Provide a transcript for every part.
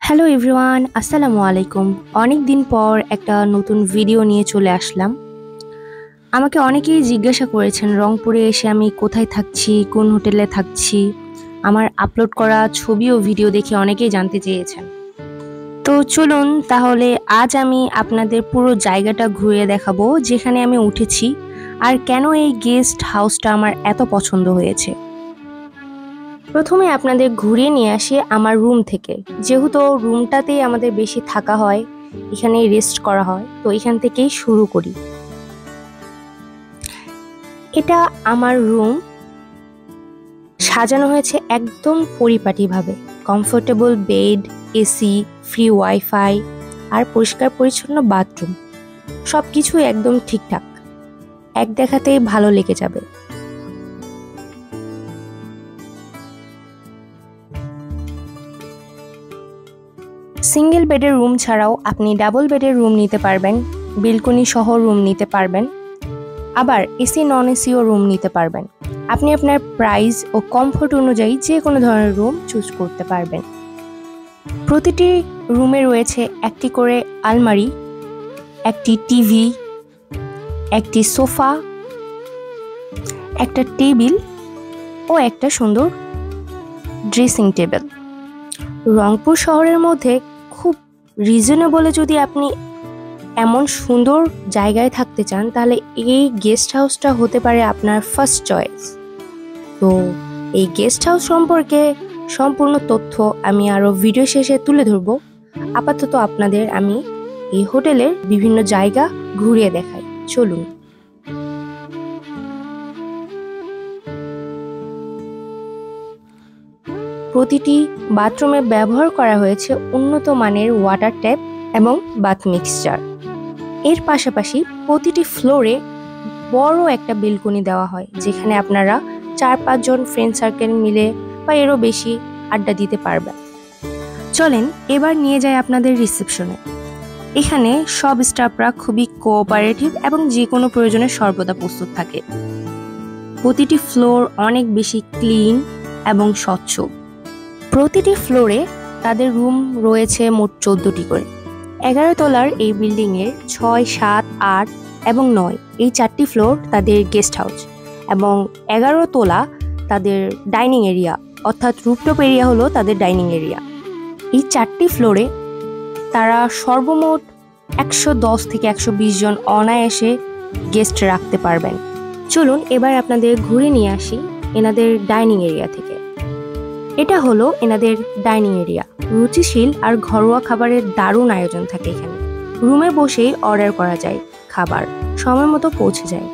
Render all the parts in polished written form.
Hello everyone, আসসালামু আলাইকুম। অনেক দিন পর একটা নতুন ভিডিও নিয়ে চলে আসলাম। আমাকে অনেকেই জিজ্ঞাসা করেছেন রংপুরে এসে আমি কোথায় থাকছি, কোন হোটেলে থাকছি। আমার আপলোড করা ছবি ও ভিডিও দেখে অনেকেই জানতে চেয়েছেন। তো চলুন তাহলে আজ আমি আপনাদের পুরো জায়গাটা ঘুরিয়ে দেখাবো যেখানে আমি উঠেছি আর কেন এই গেস্ট হাউসটা আমার এত পছন্দ হয়েছে। প্রথমে আপনাদের ঘুরিয়ে নিয়ে আসি আমার রুম থেকে, যেহেতু রুমটাতেই আমাদের বেশি থাকা হয়, এখানে রেস্ট করা হয়, তো এখান থেকেই শুরু করি। এটা আমার রুম, সাজানো হয়েছে একদম পরিপাটিভাবে। Comfortable bed, AC, free wifi আর পরিষ্কার পরিচ্ছন্ন বাথরুম, সব কিছুই একদম ঠিকঠাক, এক দেখাতেই ভালো লেগে যাবে। সিঙ্গেল বেডের রুম ছাড়াও আপনি ডাবল বেডের রুম নিতে পারবেন, বেলকনি সহ রুম নিতে পারবেন, আবার এসি নন এসিও রুম নিতে পারবেন। আপনি আপনার প্রাইস ও কমফোর্ট অনুযায়ী যে কোনো ধরনের রুম চুজ করতে পারবেন। প্রতিটি রুমে রয়েছে একটি করে আলমারি, একটি টিভি, একটি সোফা, একটা টেবিল ও একটা সুন্দর ড্রেসিং টেবিল। রংপুর শহরের মধ্যে খুব রিজনেবলে যদি আপনি এমন সুন্দর জায়গায় থাকতে চান, তাহলে এই গেস্ট হাউসটা হতে পারে আপনার ফার্স্ট চয়েস। তো এই গেস্ট হাউস সম্পর্কে সম্পূর্ণ তথ্য আমি আরও ভিডিও শেষে তুলে ধরবো। আপাতত আপনাদের আমি এই হোটেলের বিভিন্ন জায়গা ঘুরিয়ে দেখাই, চলুন। প্রতিটি বাথরুমে ব্যবহার করা হয়েছে উন্নত মানের ওয়াটার ট্যাপ এবং বাথ মিক্সচার। এর পাশাপাশি প্রতিটি ফ্লোরে বড় একটা বেলকনি দেওয়া হয়, যেখানে আপনারা 4-5 জন ফ্রেন্ড সার্কেল মিলে বা এরও বেশি আড্ডা দিতে পারবেন। চলেন এবার নিয়ে যাই আপনাদের রিসেপশনে। এখানে সব স্টাফরা খুবই কোঅপারেটিভ এবং যে কোনো প্রয়োজনে সর্বদা প্রস্তুত থাকে। প্রতিটি ফ্লোর অনেক বেশি ক্লিন এবং স্বচ্ছ। প্রতিটি ফ্লোরে তাদের রুম রয়েছে মোট 14টি করে। 11 তলার এই বিল্ডিংয়ের 6, 7, 8 এবং 9 এই 4টি ফ্লোর তাদের গেস্ট হাউস এবং 11 তলা তাদের ডাইনিং এরিয়া, অর্থাৎ রুফটপ এরিয়া হলো তাদের ডাইনিং এরিয়া। এই 4টি ফ্লোরে তারা সর্বমোট 110 থেকে 120 জন অনায়াসে গেস্ট রাখতে পারবেন। চলুন এবার আপনাদের ঘুরে নিয়ে আসি এনাদের ডাইনিং এরিয়া থেকে। এটা হলো এনাদের ডাইনিং এরিয়া। রুচিশীল আর ঘরোয়া খাবারের দারুণ আয়োজন থাকে এখানে। রুমে বসেই অর্ডার করা যায়, খাবার সময় মতো পৌঁছে যায়।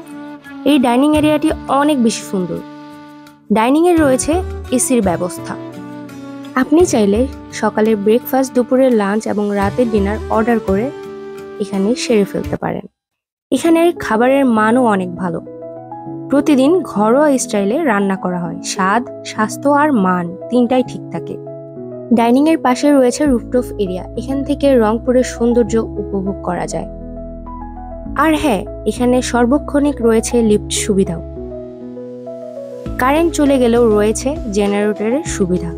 এই ডাইনিং এরিয়াটি অনেক বেশি সুন্দর। ডাইনিংয়ে রয়েছে এসির ব্যবস্থা। আপনি চাইলে সকালের ব্রেকফাস্ট, দুপুরের লাঞ্চ এবং রাতের ডিনার অর্ডার করে এখানে সেরে ফেলতে পারেন। এখানের খাবারের মানও অনেক ভালো। প্রতিদিন ঘরোয়া স্টাইলে রান্না করা হয়। স্বাদ, স্বাস্থ্য আর মান তিনটাই ঠিক থাকে। ডাইনিং এর পাশে রয়েছে রুফটপ এরিয়া। এখান থেকে রংপুরের সৌন্দর্য উপভোগ করা যায়। আর হ্যাঁ, এখানে সর্বক্ষণিক রয়েছে লিফট সুবিধাও। কারেন্ট চলে গেলেও রয়েছে জেনারেটরের সুবিধা।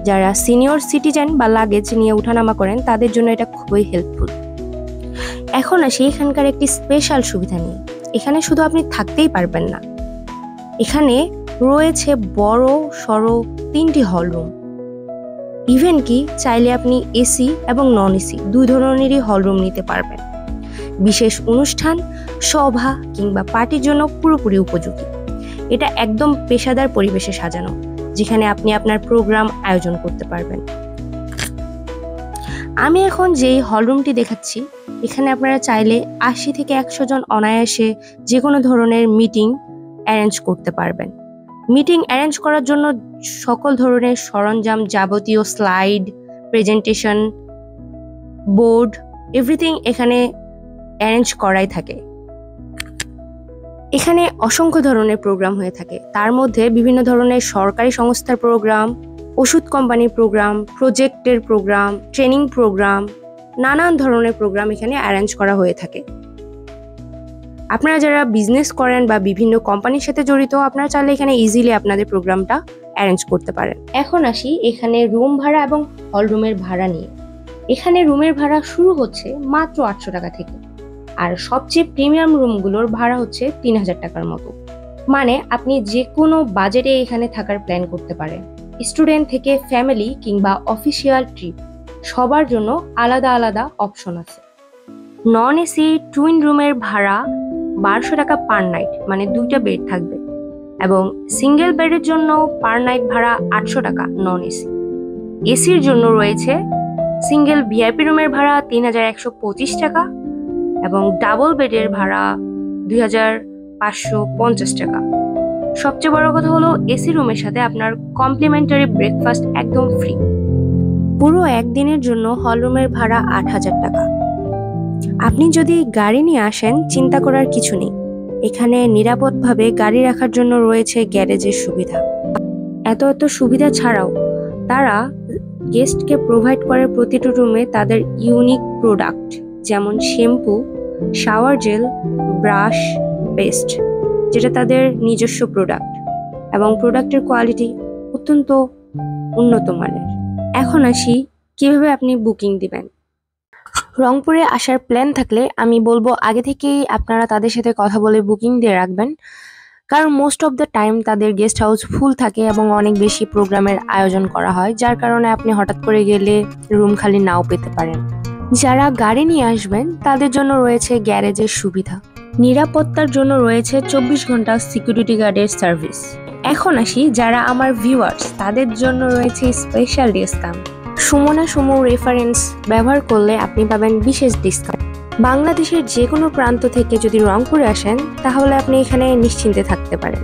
যারা সিনিয়র সিটিজেন বা লাগেজ নিয়ে উঠানামা করেন তাদের জন্য এটা খুবই হেল্পফুল। এখন আসি এখানকার একটি স্পেশাল সুবিধা নিয়ে। এখানে শুধু আপনি থাকতেই পারবেন না, এখানে রয়েছে বড় সড়ো 3টি হল রুম। ইভেন কি চাইলে আপনি এসি এবং নন এসি 2 ধরনেরই হল রুম নিতে পারবেন। বিশেষ অনুষ্ঠান, সভা কিংবা পার্টির জন্য পুরোপুরি উপযোগী। এটা একদম পেশাদার পরিবেশে সাজানো, যেখানে আপনি আপনার প্রোগ্রাম আয়োজন করতে পারবেন। আমি এখন যেই হলরুমটি দেখাচ্ছি, এখানে আপনারা চাইলে 80 থেকে 100 জন অনায়াসে যে কোনো ধরনের মিটিং অ্যারেঞ্জ করতে পারবেন। মিটিং অ্যারেঞ্জ করার জন্য সকল ধরনের সরঞ্জাম, যাবতীয় স্লাইড, প্রেজেন্টেশন, বোর্ড, এভরিথিং এখানে অ্যারেঞ্জ করাই থাকে। এখানে অসংখ্য ধরনের প্রোগ্রাম হয়ে থাকে। তার মধ্যে বিভিন্ন ধরনের সরকারি সংস্থার প্রোগ্রাম, ওষুধ কোম্পানির প্রোগ্রাম, প্রজেক্টের প্রোগ্রাম, ট্রেনিং প্রোগ্রাম, নানান ধরনের প্রোগ্রাম এখানে অ্যারেঞ্জ করা হয়ে থাকে। আপনারা যারা বিজনেস করেন বা বিভিন্ন কোম্পানির সাথে জড়িত, আপনারা চাইলে এখানে ইজিলি আপনাদের প্রোগ্রামটা অ্যারেঞ্জ করতে পারেন। এখন আসি এখানে রুম ভাড়া এবং হল রুমের ভাড়া নিয়ে। এখানে রুমের ভাড়া শুরু হচ্ছে মাত্র 800 টাকা থেকে, আর সবচেয়ে প্রিমিয়াম রুমগুলোর ভাড়া হচ্ছে 3000 টাকার মতো। মানে আপনি যে কোনো বাজেটে এখানে থাকার প্ল্যান করতে পারেন। স্টুডেন্ট থেকে ফ্যামিলি কিংবা অফিসিয়াল ট্রিপ সবার জন্য আলাদা আলাদা অপশন আছে। নন এসি টুইন রুমের ভাড়া 1200 টাকা পার নাইট, মানে 2টা বেড থাকবে, এবং সিঙ্গেল বেডের জন্য পার নাইট ভাড়া 800 টাকা নন এসি। এসির জন্য রয়েছে সিঙ্গেল ভিআইপি রুমের ভাড়া 3125 টাকা এবং ডাবল বেডের ভাড়া 2550 টাকা। সবচেয়ে বড় কথা হলো এসি রুমের সাথে আপনার কমপ্লিমেন্টারি ব্রেকফাস্ট একদম ফ্রি। পুরো একদিনের জন্য হল রুমের ভাড়া 8000 টাকা। আপনি যদি গাড়ি নিয়ে আসেন চিন্তা করার কিছু নেই, এখানে নিরাপদভাবে গাড়ি রাখার জন্য রয়েছে গ্যারেজের সুবিধা। এত সুবিধা ছাড়াও তারা গেস্টকে প্রোভাইড করে প্রতিটি রুমে তাদের ইউনিক প্রোডাক্ট, যেমন shampoo, shower gel, brush, paste, যেটা তাদের নিজস্ব প্রোডাক্ট, এবং প্রোডাক্টের কোয়ালিটি অত্যন্ত উন্নত মানের। এখন আসি কিভাবে আপনি বুকিং দিবেন। রংপুরে আসার প্ল্যান থাকলে আমি বলবো আগে থেকেই আপনারা তাদের সাথে কথা বলে বুকিং দিয়ে রাখবেন, কারণ মোস্ট অফ দ্য টাইম তাদের গেস্ট হাউস ফুল থাকে এবং অনেক বেশি প্রোগ্রামের আয়োজন করা হয়, যার কারণে আপনি হঠাৎ করে গেলে রুম খালি নাও পেতে পারেন। যারা গাড়ি নিয়ে আসবেন তাদের জন্য রয়েছে গ্যারেজের সুবিধা। নিরাপত্তার জন্য রয়েছে 24 ঘন্টা সিকিউরিটি গার্ডের সার্ভিস। এখন আসি যারা আমার ভিউয়ার্স, তাদের জন্য রয়েছে special discount. Sumana Sumo reference ব্যবহার করলে আপনি পাবেন বিশেষ ডিসকাউন্ট। বাংলাদেশের যে কোনো প্রান্ত থেকে যদি রংপুরে আসেন তাহলে আপনি এখানে নিশ্চিন্তে থাকতে পারেন।